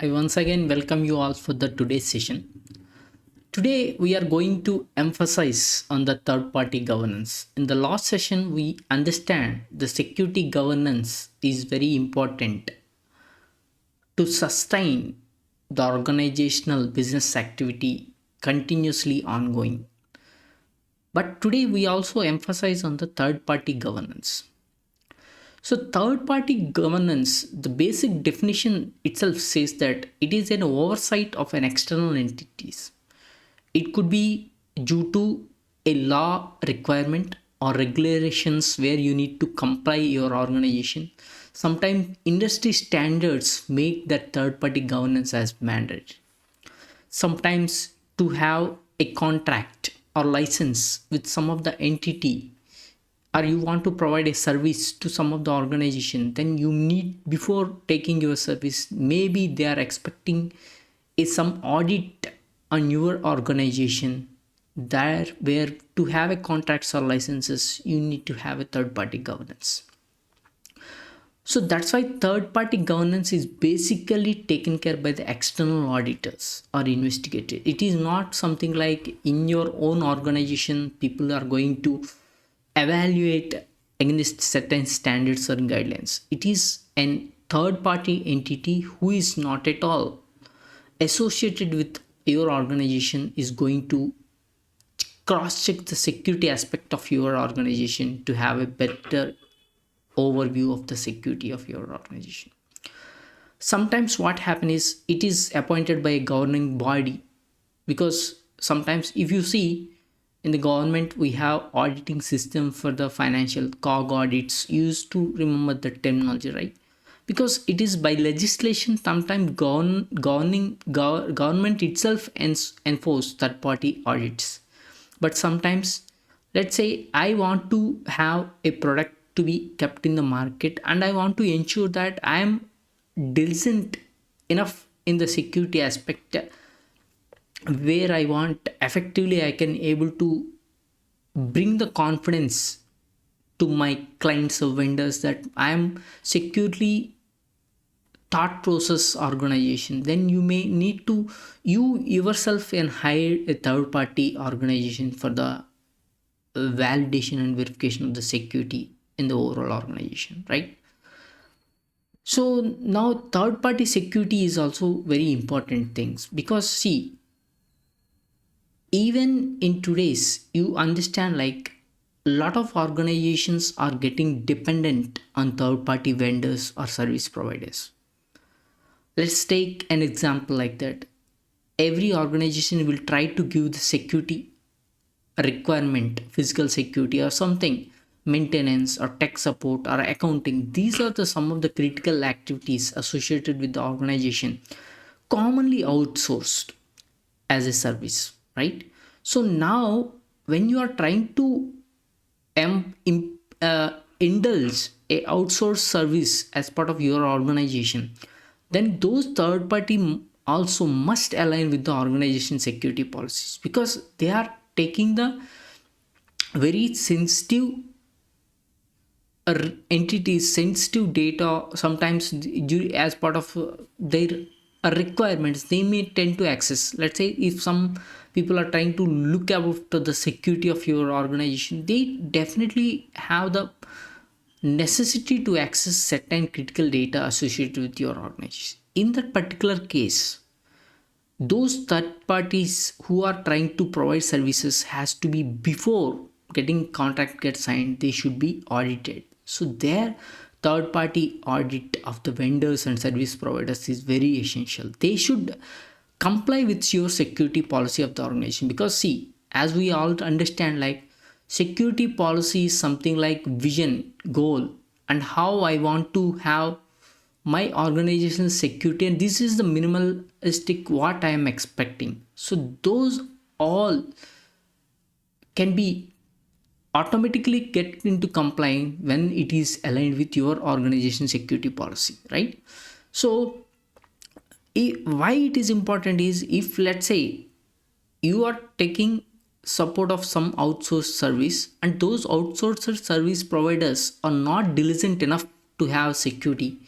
I once again welcome you all for the today's session. Today we are going to emphasize on the third party governance. In the last session we understand the security governance is very important to sustain the organizational business activity continuously ongoing. But today we also emphasize on the third party governance. So, third party governance, the basic definition itself says that it is an oversight of an external entities. It could be due to a law requirement or regulations where you need to comply your organization. Sometimes industry standards make that third party governance as mandatory. Sometimes to have a contract or license with some of the entity, or you want to provide a service to some of the organization, then you need, before taking your service, maybe they are expecting some audit on your organization. There where to have a contracts or licenses, you need to have a third party governance. So that's why third party governance is basically taken care by the external auditors or investigators. It is not something like in your own organization people are going to evaluate against certain standards or guidelines. It is an third party entity who is not at all associated with your organization is going to cross check the security aspect of your organization to have a better overview of the security of your organization. Sometimes what happens is it is appointed by a governing body, because sometimes if you see in the government we have auditing system for the financial cog audits. Used to remember the terminology, right? Because it is by legislation, sometimes government itself enforce third party audits. But sometimes, let's say I want to have a product to be kept in the market and I want to ensure that I am diligent enough in the security aspect, where I want effectively I can able to bring the confidence to my clients or vendors that I am securely thought process organization. Then you may need to you yourself and hire a third party organization for the validation and verification of the security in the overall organization, right? So now third party security is also very important things, because see, even in today's, you understand like a lot of organizations are getting dependent on third party vendors or service providers. Let's take an example like that. Every organization will try to give the security requirement, physical security or something, maintenance or tech support or accounting. These are the some of the critical activities associated with the organization, commonly outsourced as a service, right? So now when you are trying to indulge a outsourced service as part of your organization, then those third party also must align with the organization security policies, because they are taking the very sensitive entities, sensitive data. Sometimes as part of their requirements they may tend to access. Let's say if some people are trying to look after the security of your organization, they definitely have the necessity to access certain critical data associated with your organization. In that particular case, those third parties who are trying to provide services has to be, before getting contract get signed, they should be audited. So their third party audit of the vendors and service providers is very essential. They should comply with your security policy of the organization, because see, as we all understand, like security policy is something like vision, goal, and how I want to have my organization's security, and this is the minimalistic what I am expecting. So those all can be automatically get into complying when it is aligned with your organization security policy, right? So why it is important is, if let's say you are taking support of some outsourced service and those outsourced service providers are not diligent enough to have security,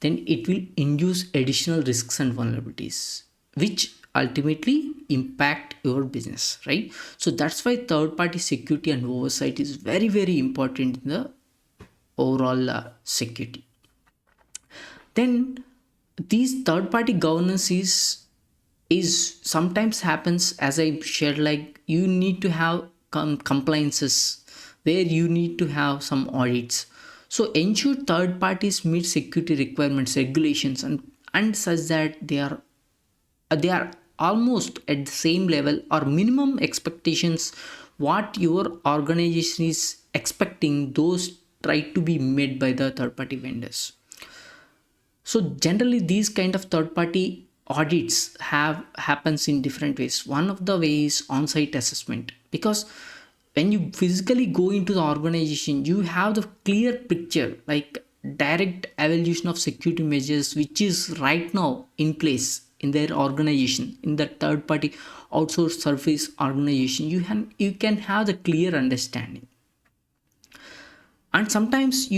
then it will induce additional risks and vulnerabilities, which ultimately impact your business, right? So that's why third party security and oversight is very, very important in the overall security. Then these third party governance is sometimes happens, as I shared, like you need to have compliances where you need to have some audits. So ensure third parties meet security requirements, regulations, and such that they are almost at the same level or minimum expectations what your organization is expecting, those try to be met by the third party vendors. So generally these kind of third party audits have happens in different ways. One of the ways on site assessment, because when you physically go into the organization you have the clear picture, like direct evaluation of security measures which is right now in place in their organization, in the third party outsourced service organization. You can have the clear understanding. And sometimes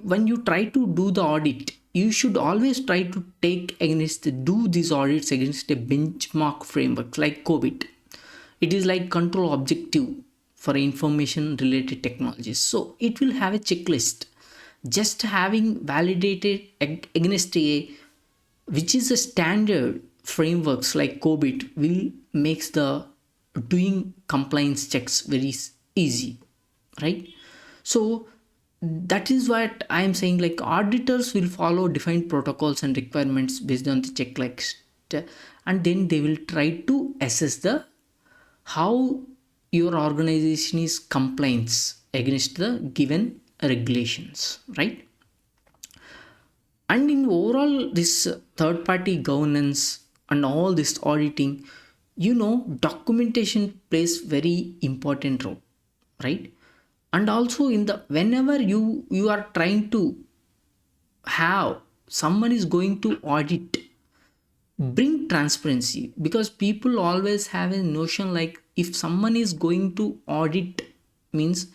when you try to do the audit, you should always try to take against do these audits against a benchmark framework like COVID. It is like control objective for information related technologies, so it will have a checklist. Just having validated against a which is a standard frameworks like COVID will makes the doing compliance checks very easy, right? So that is what I am saying, like auditors will follow defined protocols and requirements based on the checklist, and then they will try to assess the how your organization is compliance against the given regulations, right? And in overall this third party governance and all this auditing, documentation plays very important role, right? And also in the whenever you are trying to have someone is going to audit, bring transparency, because people always have a notion like if someone is going to audit means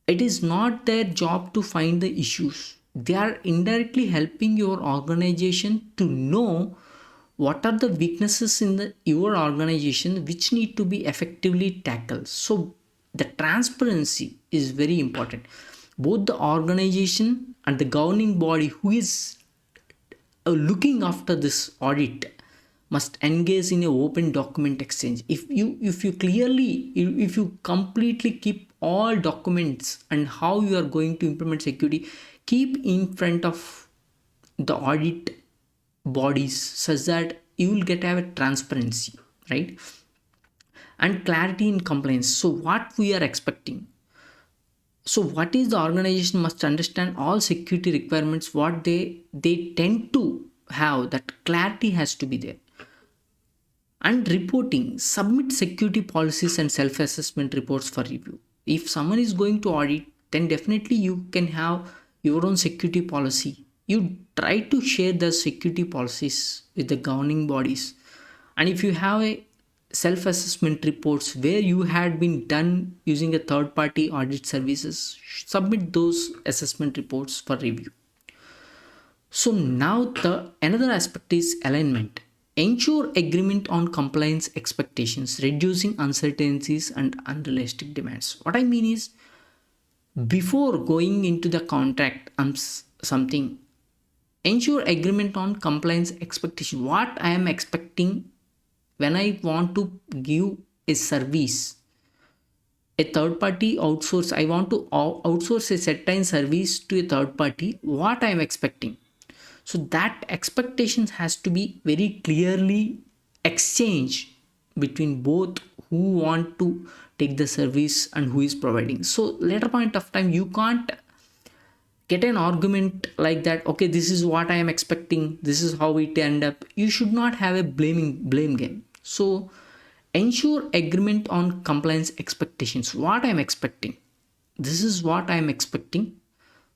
it is not their job to find the issues. They are indirectly helping your organization to know what are the weaknesses in your organization which need to be effectively tackled. So the transparency is very important. Both the organization and the governing body who is looking after this audit must engage in a open document exchange. If you clearly, if you completely keep all documents and how you are going to implement security, keep in front of the audit bodies such that you will get have a transparency, right? And clarity in compliance. So what we are expecting, so what is the organization must understand all security requirements what they tend to have, that clarity has to be there. And reporting, submit security policies and self assessment reports for review. If someone is going to audit, then definitely you can have your own security policy. You try to share the security policies with the governing bodies. And if you have a self assessment reports where you had been done using a third party audit services, submit those assessment reports for review. So now the another aspect is alignment. Ensure agreement on compliance expectations, reducing uncertainties and unrealistic demands. What I mean is, before going into the contract something, ensure agreement on compliance expectation. What I am expecting when I want to give a service, a third party outsource, I want to outsource a certain service to a third party, what I am expecting. So that expectations has to be very clearly exchanged between both who want to take the service and who is providing. So later point of time you can't get an argument like that, okay, this is what I am expecting, this is how it end up. You should not have a blame game. So ensure agreement on compliance expectations. What I am expecting, this is what I am expecting,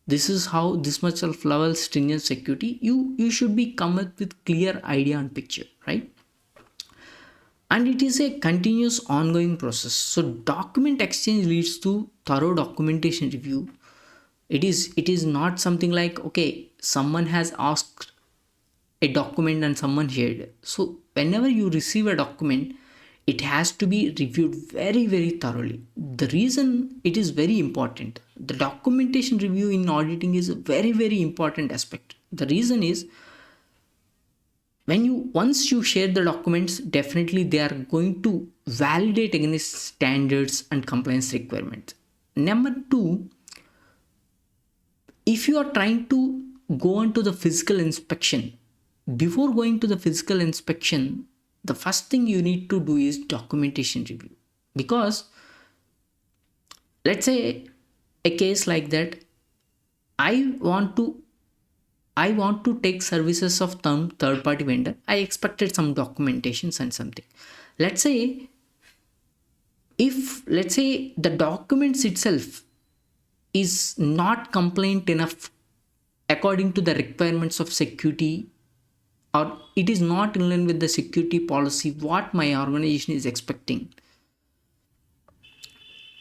this is how this much of level stringent security, you should be come up with clear idea and picture, right? And it is a continuous ongoing process. So document exchange leads to thorough documentation review, It is not something like, okay, someone has asked a document and someone shared. So whenever you receive a document, it has to be reviewed very very thoroughly. The reason it is very important, the documentation review in auditing is a very very important aspect. The reason is, when you once you share the documents, definitely they are going to validate against standards and compliance requirements. Number two, if you are trying to go on to the physical inspection, before going to the physical inspection, the first thing you need to do is documentation review. Because let's say a case like that, i want to I want to take services of some third party vendor. I expected some documentations and something. Let's say, if let's say the documents itself is not compliant enough according to the requirements of security, or it is not in line with the security policy what my organization is expecting,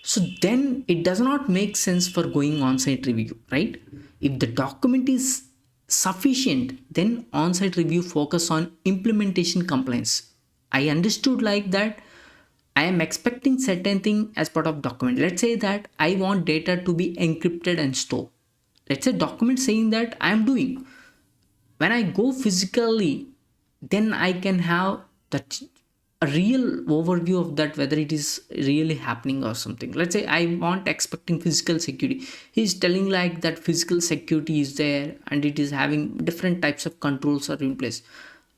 so then it does not make sense for going on-site review, right? If the document is sufficient, then on-site review focus on implementation compliance. I understood like that I am expecting certain thing as part of document. Let's say that I want data to be encrypted and stored. Let's say document saying that I am doing. When I go physically, then I can have that a real overview of that, whether it is really happening or something. Let's say I want expecting physical security. He's telling like that physical security is there and it is having different types of controls are in place.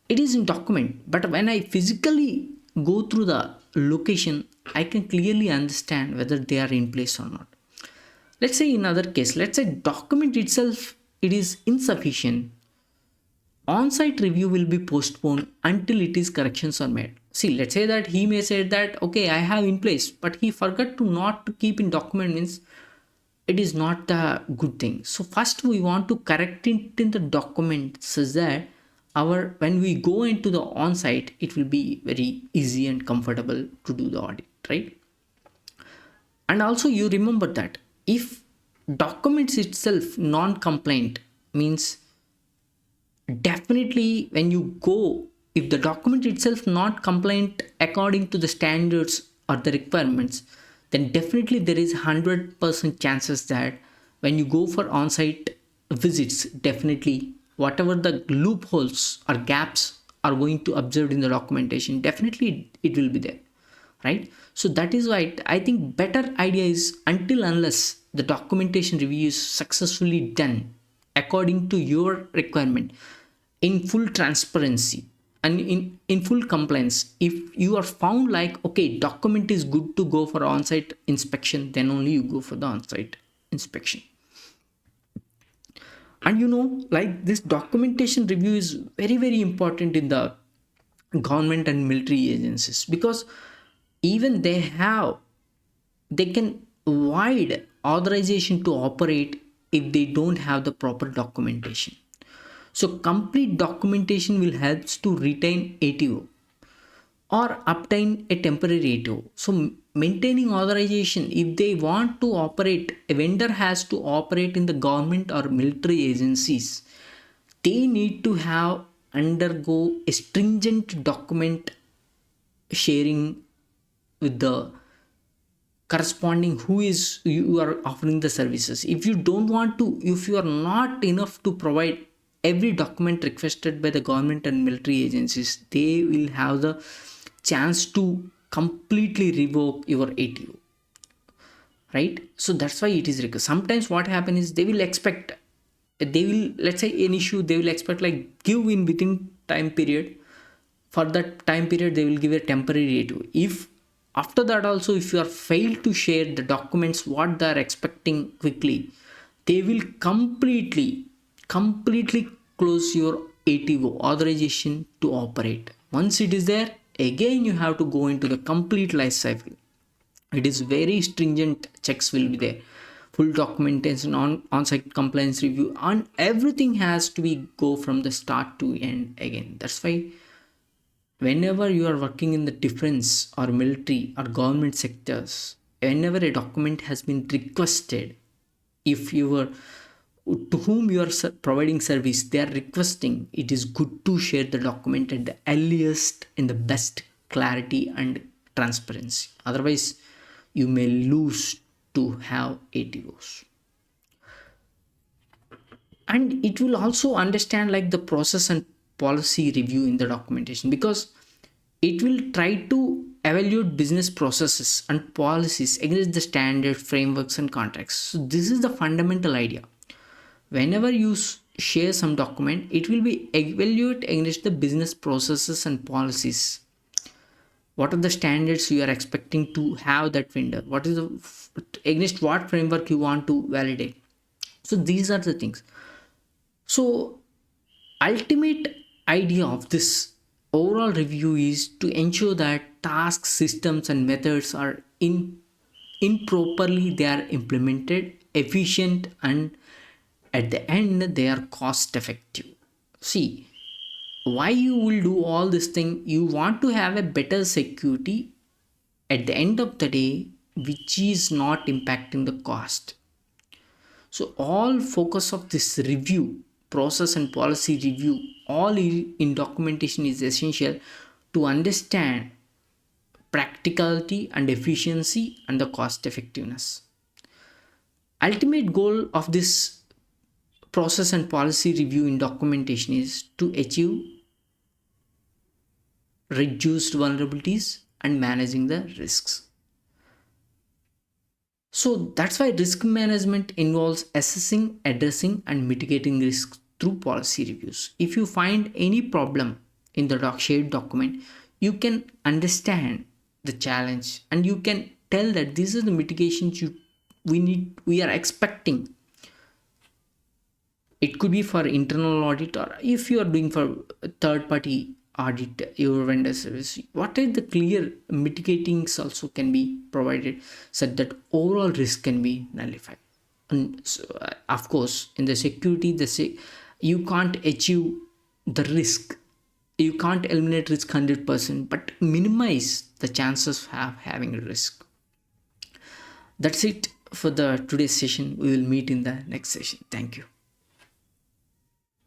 It is in document, but when I physically go through the location, I can clearly understand whether they are in place or not. Let's say in other case, let's say document itself it is insufficient, on-site review will be postponed until it is corrections are made. See, let's say that he may say that okay, I have in place, but he forgot to not to keep in document, means it is not the good thing. So first we want to correct it in the document so that our when we go into the on-site, it will be very easy and comfortable to do the audit, right? And also you remember that if documents itself non-compliant, means definitely when you go, if the document itself not compliant according to the standards or the requirements, then definitely there is 100% chances that when you go for on-site visits, definitely whatever the loopholes or gaps are going to observe in the documentation, definitely it will be there, right? So that is why I think better idea is, until unless the documentation review is successfully done according to your requirement, in full transparency and in full compliance, if you are found like okay, document is good to go for on-site inspection, then only you go for the on-site inspection. And like this documentation review is very very important in the government and military agencies, because even they can void authorization to operate if they don't have the proper documentation. So complete documentation will help to retain ATO or obtain a temporary ATO. So maintaining authorization, if they want to operate, a vendor has to operate in the government or military agencies, they need to have undergo a stringent document sharing with the corresponding who is you are offering the services. If you don't want to, if you are not enough to provide every document requested by the government and military agencies, they will have the chance to completely revoke your ATO, right? So that's why it is required. Sometimes what happens is they will expect, they will, let's say an issue, they will expect like give in within time period. For that time period they will give a temporary ATO. If after that also if you are failed to share the documents what they are expecting quickly, they will completely close your ATO, authorization to operate. Once it is there, again you have to go into the complete life cycle. It is very stringent checks will be there, full documentation on-site compliance review, and everything has to be go from the start to end again. That's why whenever you are working in the defense or military or government sectors, whenever a document has been requested, If you are to whom you are providing service, they are requesting, it is good to share the document at the earliest in the best clarity and transparency. Otherwise, you may lose to have ATOs. And it will also understand like the process and policy review in the documentation, because it will try to evaluate business processes and policies against the standard frameworks and contracts. So this is the fundamental idea. Whenever you share some document, it will be evaluate against the business processes and policies. What are the standards you are expecting to have that vendor? What is the against what framework you want to validate? So these are the things. So ultimate idea of this overall review is to ensure that tasks, systems and methods are improperly they are implemented efficient, and at the end they are cost effective. See, why you will do all this thing, you want to have a better security at the end of the day, which is not impacting the cost. So all focus of this review, process and policy review, all in documentation is essential to understand practicality and efficiency and the cost effectiveness. Ultimate goal of this process and policy review in documentation is to achieve reduced vulnerabilities and managing the risks. So that's why risk management involves assessing, addressing, and mitigating risks through policy reviews. If you find any problem in the shared document, you can understand the challenge and you can tell that these are the mitigations we are expecting. It could be for internal audit, or if you are doing for third party audit your vendor service, what are the clear mitigatings also can be provided so that overall risk can be nullified. And so, of course in the security you can't achieve the risk, you can't eliminate risk 100%, but minimize the chances of having a risk. That's it for the today's session. We will meet in the next session. Thank you.